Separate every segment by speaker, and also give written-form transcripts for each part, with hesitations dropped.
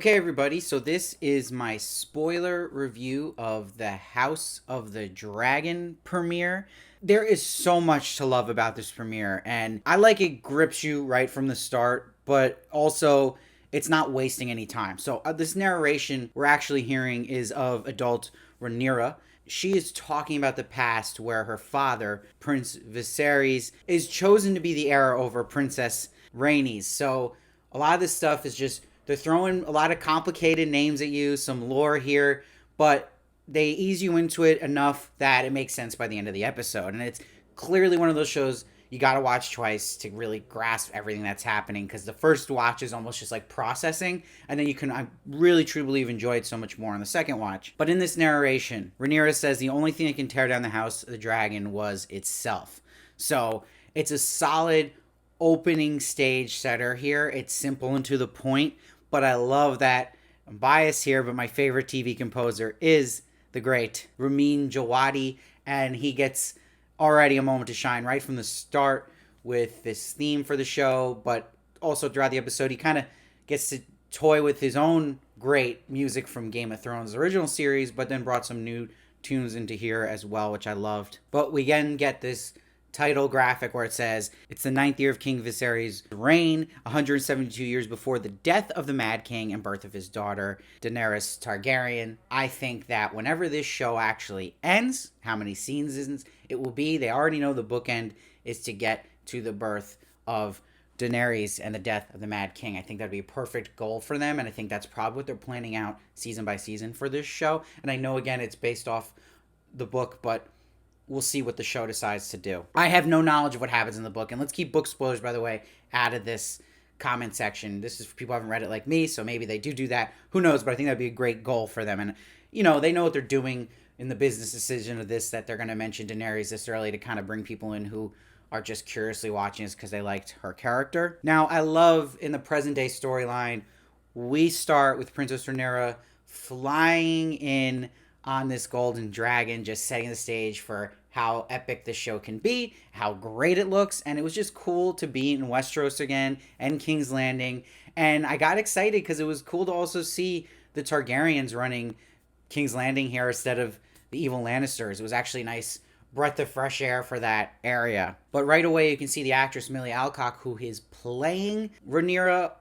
Speaker 1: Okay, everybody, so this is my spoiler review of the House of the Dragon premiere. There is so much to love about this premiere, and I like it grips you right from the start, but also it's not wasting any time. So, this narration we're actually hearing is of adult Rhaenyra. She is talking about the past where her father, Prince Viserys, is chosen to be the heir over Princess Rhaenys. So, a lot of this stuff is just they're throwing a lot of complicated names at you, some lore here, but they ease you into it enough that it makes sense by the end of the episode. And it's clearly one of those shows you got to watch twice to really grasp everything that's happening, because the first watch is almost just like processing, and then I really truly believe enjoy it so much more on the second watch. But in this narration, Rhaenyra says the only thing that can tear down the House of the Dragon was itself. So it's a solid opening stage setter here. It's simple and to the point, but I love that. I'm biased here, but my favorite TV composer is the great Ramin Djawadi, and he gets already a moment to shine right from the start with this theme for the show, but also throughout the episode he kind of gets to toy with his own great music from Game of Thrones original series, but then brought some new tunes into here as well, which I loved. But we again get this title graphic where it says it's the ninth year of King Viserys' reign, 172 years before the death of the Mad King and birth of his daughter, Rhaenyra Targaryen. I think that whenever this show actually ends, how many seasons it will be, they already know the bookend is to get to the birth of Daenerys and the death of the Mad King. I think that'd be a perfect goal for them, and I think that's probably what they're planning out season by season for this show. And I know, again, it's based off the book, but we'll see what the show decides to do. I have no knowledge of what happens in the book, and let's keep book spoilers, by the way, out of this comment section. This is for people who haven't read it like me, so maybe they do that. Who knows, but I think that'd be a great goal for them. And, you know, they know what they're doing in the business decision of this, that they're going to mention Daenerys this early to kind of bring people in who are just curiously watching this because they liked her character. Now, I love in the present-day storyline, we start with Princess Rhaenyra flying in on this golden dragon, just setting the stage for how epic this show can be, how great it looks, and it was just cool to be in Westeros again and King's Landing. And I got excited because it was cool to also see the Targaryens running King's Landing here instead of the evil Lannisters. It was actually a nice breath of fresh air for that area. But right away you can see the actress Millie Alcock, who is playing Rhaenyra,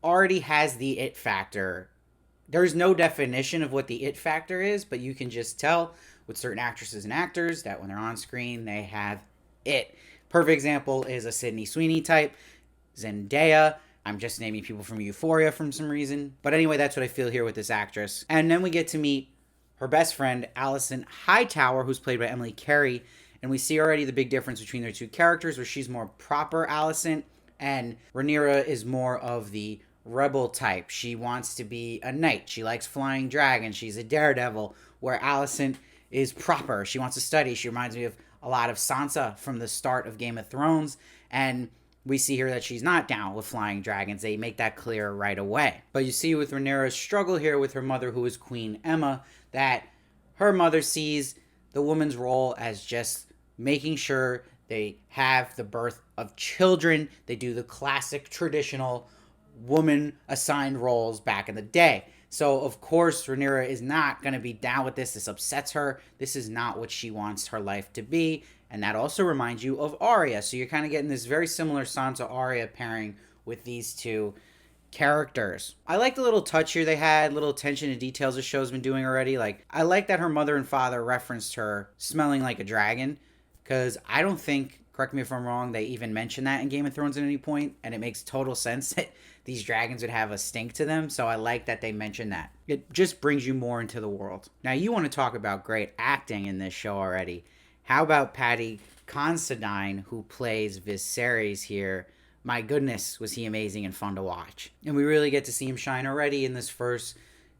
Speaker 1: already has the it factor. There's no definition of what the it factor is, but you can just tell with certain actresses and actors that when they're on screen, they have it. Perfect example is a Sydney Sweeney type, Zendaya. I'm just naming people from Euphoria for some reason. But anyway, that's what I feel here with this actress. And then we get to meet her best friend, Alicent Hightower, who's played by Emily Carey. And we see already the big difference between their two characters, where she's more proper Alicent, and Rhaenyra is more of the rebel type. She wants to be a knight. She likes flying dragons. She's a daredevil, where Alicent is proper. She wants to study. She reminds me of a lot of Sansa from the start of Game of Thrones, and we see here that she's not down with flying dragons. They make that clear right away. But you see with Rhaenyra's struggle here with her mother, who is Queen Aemma, that her mother sees the woman's role as just making sure they have the birth of children. They do the classic traditional woman assigned roles back in the day. So, of course, Rhaenyra is not going to be down with this. This upsets her. This is not what she wants her life to be. And that also reminds you of Arya. So you're kind of getting this very similar Sansa-Arya pairing with these two characters. I like the little touch here they had, little attention to details the show's been doing already. Like, I like that her mother and father referenced her smelling like a dragon, because I don't think, correct me if I'm wrong, they even mention that in Game of Thrones at any point, and it makes total sense that these dragons would have a stink to them, so I like that they mentioned that. It just brings you more into the world. Now, you want to talk about great acting in this show already. How about Paddy Considine, who plays Viserys here? My goodness, was he amazing and fun to watch. And we really get to see him shine already in this first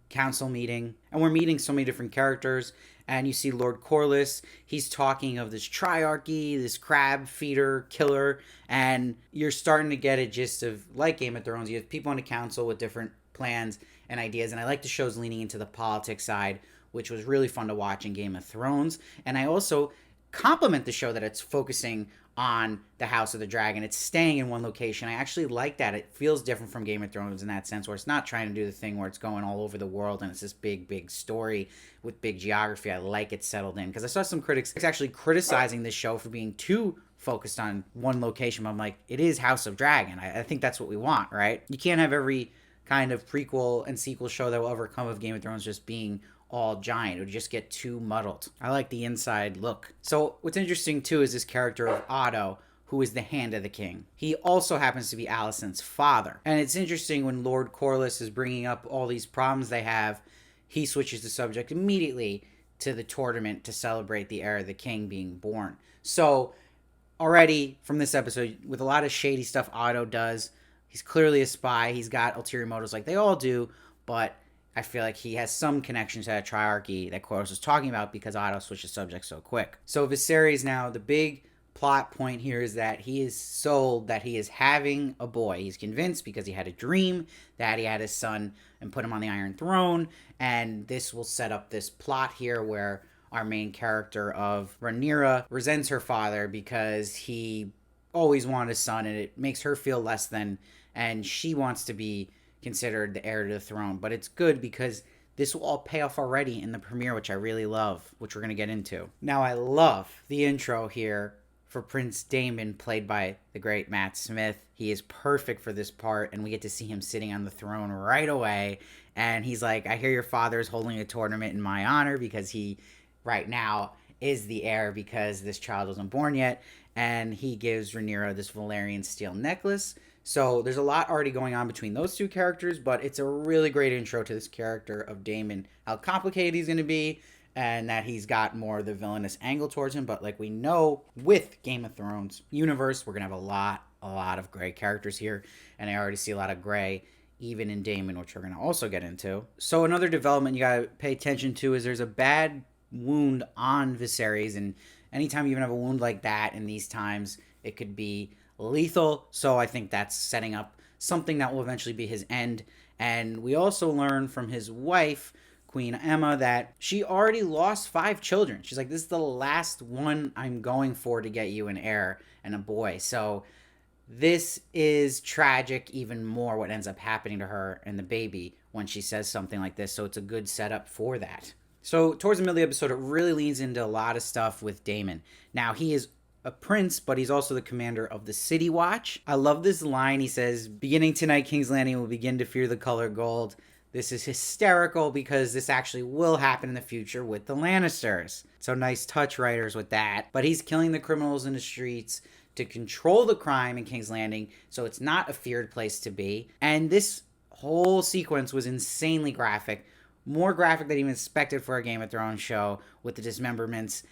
Speaker 1: council meeting. And we're meeting so many different characters. And you see Lord Corlys, he's talking of this triarchy, this crab feeder killer, and you're starting to get a gist of, like Game of Thrones, you have people on the council with different plans and ideas, and I like the show's leaning into the politics side, which was really fun to watch in Game of Thrones. And I also compliment the show that it's focusing on the House of the Dragon. It's staying in one location. I actually like that. It feels different from Game of Thrones in that sense, where it's not trying to do the thing where it's going all over the world and it's this big story with big geography. I like it settled in, because I saw some critics actually criticizing this show for being too focused on one location. But I'm like, it is House of Dragon. I think that's what we want, right? You can't have every kind of prequel and sequel show that will ever come of Game of Thrones just being all giant. It would just get too muddled. I like the inside look. So what's interesting too is this character of Otto, who is the Hand of the King. He also happens to be Alicent's father. And it's interesting when Lord Corlys is bringing up all these problems they have, he switches the subject immediately to the tournament to celebrate the heir of the king being born. So already from this episode, with a lot of shady stuff Otto does, he's clearly a spy. He's got ulterior motives like they all do, but I feel like he has some connection to that triarchy that Corlys was talking about, because Otto switched the subject so quick. So Viserys now, the big plot point here is that he is sold that he is having a boy. He's convinced because he had a dream that he had his son and put him on the Iron Throne, and this will set up this plot here where our main character of Rhaenyra resents her father because he always wanted a son, and it makes her feel less than, and she wants to be considered the heir to the throne. But it's good because this will all pay off already in the premiere, which I really love, which we're going to get into. Now, I love the intro here for Prince Daemon, played by the great Matt Smith. He is perfect for this part, and we get to see him sitting on the throne right away. And he's like, I hear your father is holding a tournament in my honor, because he right now is the heir because this child wasn't born yet. And he gives Rhaenyra this Valyrian steel necklace. So there's a lot already going on between those two characters, but it's a really great intro to this character of Daemon, how complicated he's going to be, and that he's got more of the villainous angle towards him. But like we know with Game of Thrones universe, we're going to have a lot of gray characters here, and I already see a lot of gray even in Daemon, which we're going to also get into. So another development you got to pay attention to is there's a bad wound on Viserys, and anytime you even have a wound like that in these times, it could be lethal. So I think that's setting up something that will eventually be his end. And we also learn from his wife, Queen Aemma, that she already lost 5 children. She's like, this is the last one I'm going for to get you an heir and a boy. So this is tragic even more, what ends up happening to her and the baby when she says something like this. So it's a good setup for that. So towards the middle of the episode, it really leans into a lot of stuff with Daemon. Now, he is a prince, but he's also the commander of the City Watch. I love this line. He says, beginning tonight, King's Landing will begin to fear the color gold. This is hysterical because this actually will happen in the future with the Lannisters. So nice touch, writers, with that. But he's killing the criminals in the streets to control the crime in King's Landing, so it's not a feared place to be. And this whole sequence was insanely graphic. More graphic than even expected for a Game of Thrones show, with the dismemberments.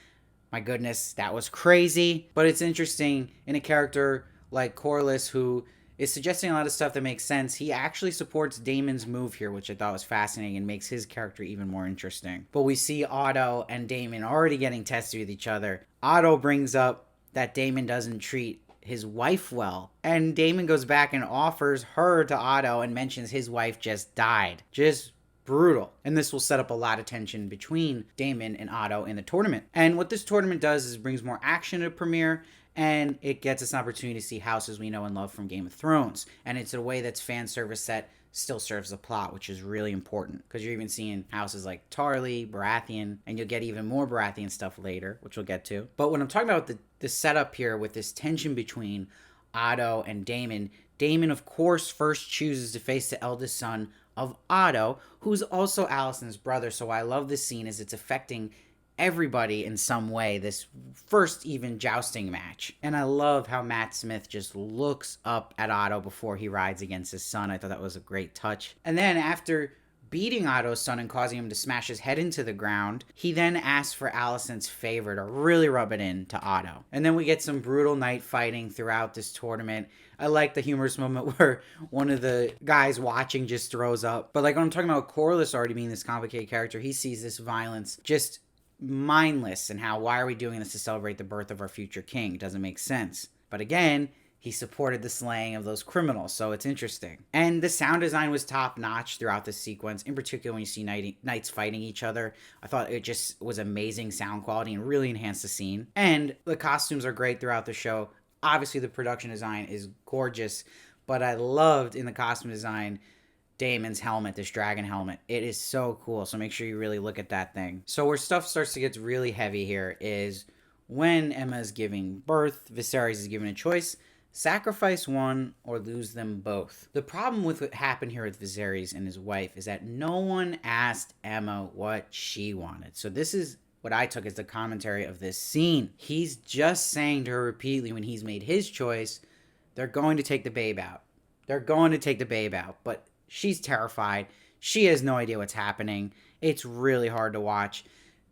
Speaker 1: My goodness, that was crazy. But it's interesting in a character like Corlys, who is suggesting a lot of stuff that makes sense. He actually supports Daemon's move here, which I thought was fascinating and makes his character even more interesting. But we see Otto and Daemon already getting testy with each other. Otto brings up that Daemon doesn't treat his wife well, and Daemon goes back and offers her to Otto and mentions his wife just died. Just brutal. And this will set up a lot of tension between Daemon and Otto in the tournament. And what this tournament does is brings more action to Premiere, and it gets us an opportunity to see houses we know and love from Game of Thrones. And it's a way that's fan service that still serves the plot, which is really important, because you're even seeing houses like Tarly, Baratheon, and you'll get even more Baratheon stuff later, which we'll get to. But when I'm talking about the setup here with this tension between Otto and Daemon, Daemon, of course, first chooses to face the eldest son of Otto, who's also Alicent's brother. So I love this scene as it's affecting everybody in some way, this first even jousting match. And I love how Matt Smith just looks up at Otto before he rides against his son. I thought that was a great touch. And then after beating Otto's son and causing him to smash his head into the ground, he then asks for Alicent's favor to really rub it in to Otto. And then we get some brutal night fighting throughout this tournament. I like the humorous moment where one of the guys watching just throws up. But like when I'm talking about Corlys already being this complicated character, he sees this violence just mindless, and how, why are we doing this to celebrate the birth of our future king? It doesn't make sense. But again, he supported the slaying of those criminals. So it's interesting. And the sound design was top notch throughout the sequence, in particular when you see knights fighting each other. I thought it just was amazing sound quality and really enhanced the scene. And the costumes are great throughout the show. Obviously, the production design is gorgeous, but I loved in the costume design Daemon's helmet, this dragon helmet. It is so cool. So make sure you really look at that thing. So where stuff starts to get really heavy here is when Aemma is giving birth, Viserys is given a choice: sacrifice one or lose them both. The problem with what happened here with Viserys and his wife is that no one asked Aemma what she wanted. So this is what I took as the commentary of this scene. He's just saying to her repeatedly when he's made his choice, they're going to take the babe out. They're going to take the babe out. But she's terrified. She has no idea what's happening. It's really hard to watch.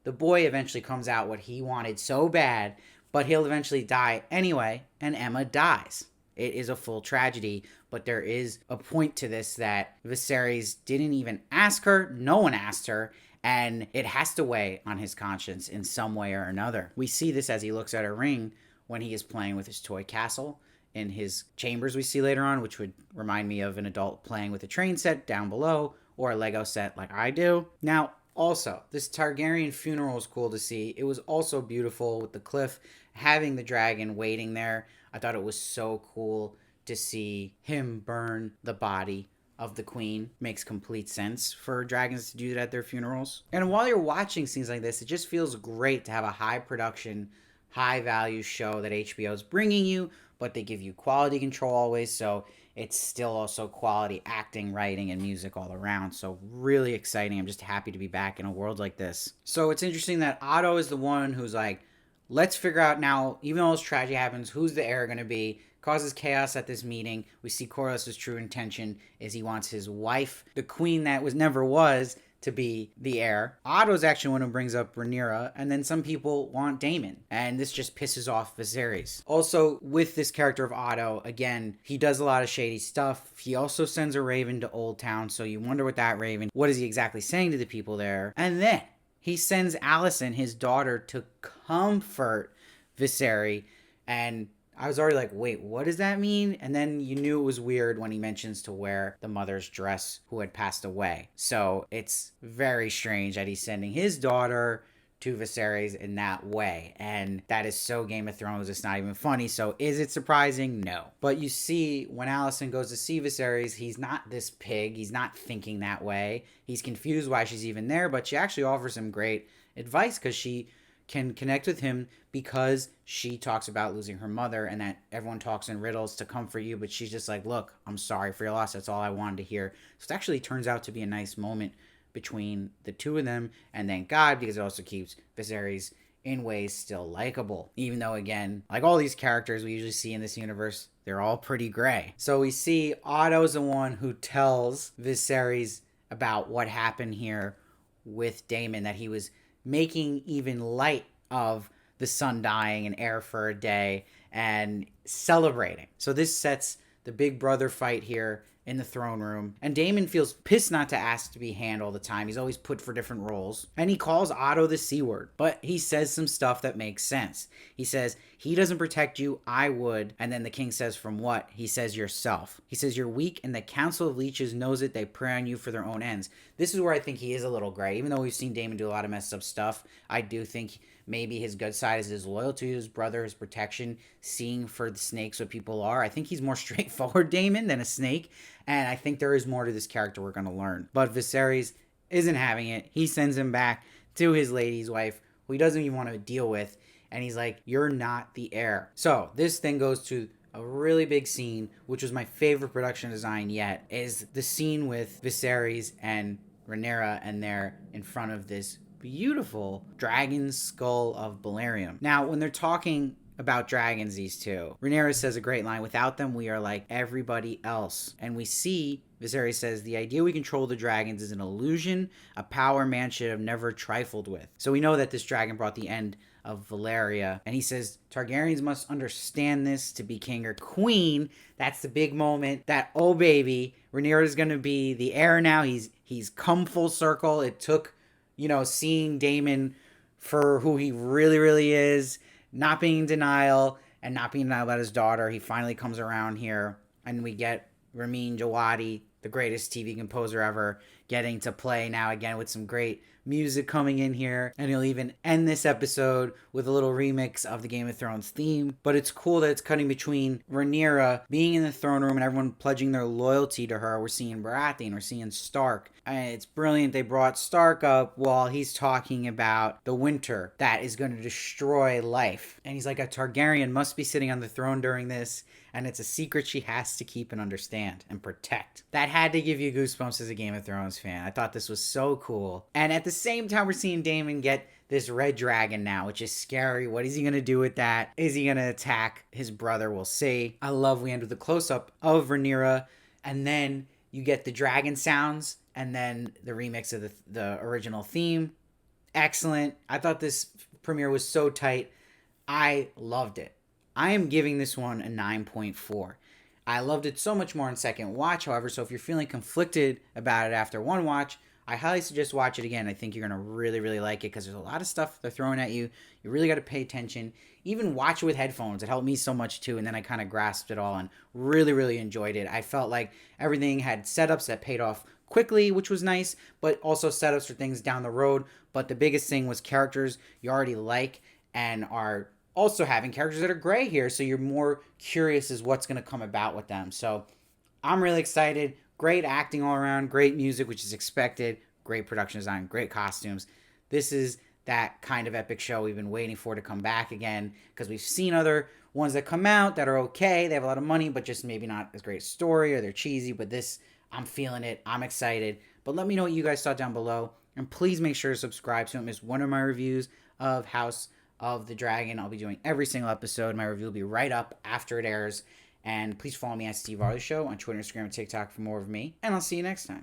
Speaker 1: The boy eventually comes out what he wanted so bad, but he'll eventually die anyway, and Aemma dies. It is a full tragedy, but there is a point to this that Viserys didn't even ask her. No one asked her, and it has to weigh on his conscience in some way or another. We see this as he looks at a ring when he is playing with his toy castle in his chambers we see later on, which would remind me of an adult playing with a train set down below or a Lego set like I do. Now, also, this Targaryen funeral is cool to see. It was also beautiful with the cliff, having the dragon waiting there. I thought it was so cool to see him burn the body of the queen. Makes complete sense for dragons to do that at their funerals. And while you're watching scenes like this, it just feels great to have a high production, high value show that HBO is bringing you, but they give you quality control always, so it's still also quality acting, writing, and music all around. So really exciting. I'm just happy to be back in a world like this. So it's interesting that Otto is the one who's like, let's figure out now, even though this tragedy happens, who's the heir going to be? Causes chaos at this meeting. We see Corlys' true intention is he wants his wife, the queen that never was, to be the heir. Otto's actually one who brings up Rhaenyra, and then some people want Daemon, and this just pisses off Viserys. Also, with this character of Otto, again, he does a lot of shady stuff. He also sends a raven to Old Town, so you wonder what that raven, what is he exactly saying to the people there? And then he sends Alicent, his daughter, to comfort Viserys, and I was already like, wait, what does that mean? And then you knew it was weird when he mentions to wear the mother's dress who had passed away. So it's very strange that he's sending his daughter to Viserys in that way. And that is so Game of Thrones, it's not even funny. So is it surprising? No. But you see, when Alicent goes to see Viserys, he's not this pig. He's not thinking that way. He's confused why she's even there, but she actually offers him great advice because she can connect with him because she talks about losing her mother and that everyone talks in riddles to comfort you, but she's just like, look, I'm sorry for your loss. That's all I wanted to hear. So it actually turns out to be a nice moment between the two of them, and thank God, because it also keeps Viserys in ways still likable. Even though, again, like all these characters we usually see in this universe, they're all pretty gray. So we see Otto's the one who tells Viserys about what happened here with Daemon, that he was making even light of the son dying, an heir for a day, and celebrating. So this sets the big brother fight here in the throne room. And Daemon feels pissed not to ask to be hand all the time. He's always put for different roles. And he calls Otto the C word. But he says some stuff that makes sense. He says, he doesn't protect you, I would. And then the king says, from what? He says, yourself. He says, you're weak, and the Council of Leeches knows it. They prey on you for their own ends. This is where I think he is a little gray. Even though we've seen Daemon do a lot of messed up stuff, I do think maybe his good side is his loyalty to his brother, his protection, seeing for the snakes what people are. I think he's more straightforward Daemon than a snake, and I think there is more to this character we're going to learn. But Viserys isn't having it. He sends him back to his lady's wife, who he doesn't even want to deal with, and he's like, you're not the heir. So this thing goes to a really big scene, which was my favorite production design yet, is the scene with Viserys and Rhaenyra, and they're in front of this beautiful dragon skull of Balerion. Now, when they're talking about dragons, these two, Rhaenyra says a great line, without them, we are like everybody else. And we see, Viserys says, the idea we control the dragons is an illusion, a power man should have never trifled with. So we know that this dragon brought the end of Valyria. And he says, Targaryens must understand this to be king or queen. That's the big moment that, oh baby, Rhaenyra is going to be the heir now. He's come full circle. It took, seeing Daemon for who he really, really is, not being in denial, and not being allowed about his daughter. He finally comes around here, and we get Ramin Djawadi, the greatest TV composer ever, getting to play now again with some great music coming in here. And he'll even end this episode with a little remix of the Game of Thrones theme. But it's cool that it's cutting between Rhaenyra being in the throne room and everyone pledging their loyalty to her. We're seeing Baratheon, we're seeing Stark. And it's brilliant. They brought Stark up while he's talking about the winter that is going to destroy life. And he's like, a Targaryen must be sitting on the throne during this, and it's a secret she has to keep and understand and protect. That had to give you goosebumps as a Game of Thrones fan. I thought this was so cool. And at the same time, we're seeing Daemon get this red dragon now, which is scary. What is he going to do with that? Is he going to attack his brother? We'll see. I love we end with a close-up of Rhaenyra, and then you get the dragon sounds, and then the remix of the original theme. Excellent. I thought this premiere was so tight. I loved it. I am giving this one a 9.4. I loved it so much more in second watch, however, so if you're feeling conflicted about it after one watch, I highly suggest watch it again. I think you're going to really, really like it because there's a lot of stuff they're throwing at you. You really got to pay attention. Even watch it with headphones. It helped me so much too, and then I kind of grasped it all and really, really enjoyed it. I felt like everything had setups that paid off quickly, which was nice, but also setups for things down the road. But the biggest thing was characters you already like and are also having characters that are gray here, so you're more curious as what's going to come about with them. So I'm really excited. Great acting all around, great music, which is expected, great production design, great costumes. This is that kind of epic show we've been waiting for to come back again, because we've seen other ones that come out that are okay. They have a lot of money, but just maybe not as great story, or they're cheesy. But this, I'm feeling it. I'm excited. But let me know what you guys thought down below. And please make sure to subscribe so you don't miss one of my reviews of House of the Dragon. I'll be doing every single episode. My review will be right up after it airs. And please follow me at Steve Varley Show on Twitter, Instagram, and TikTok for more of me. And I'll see you next time.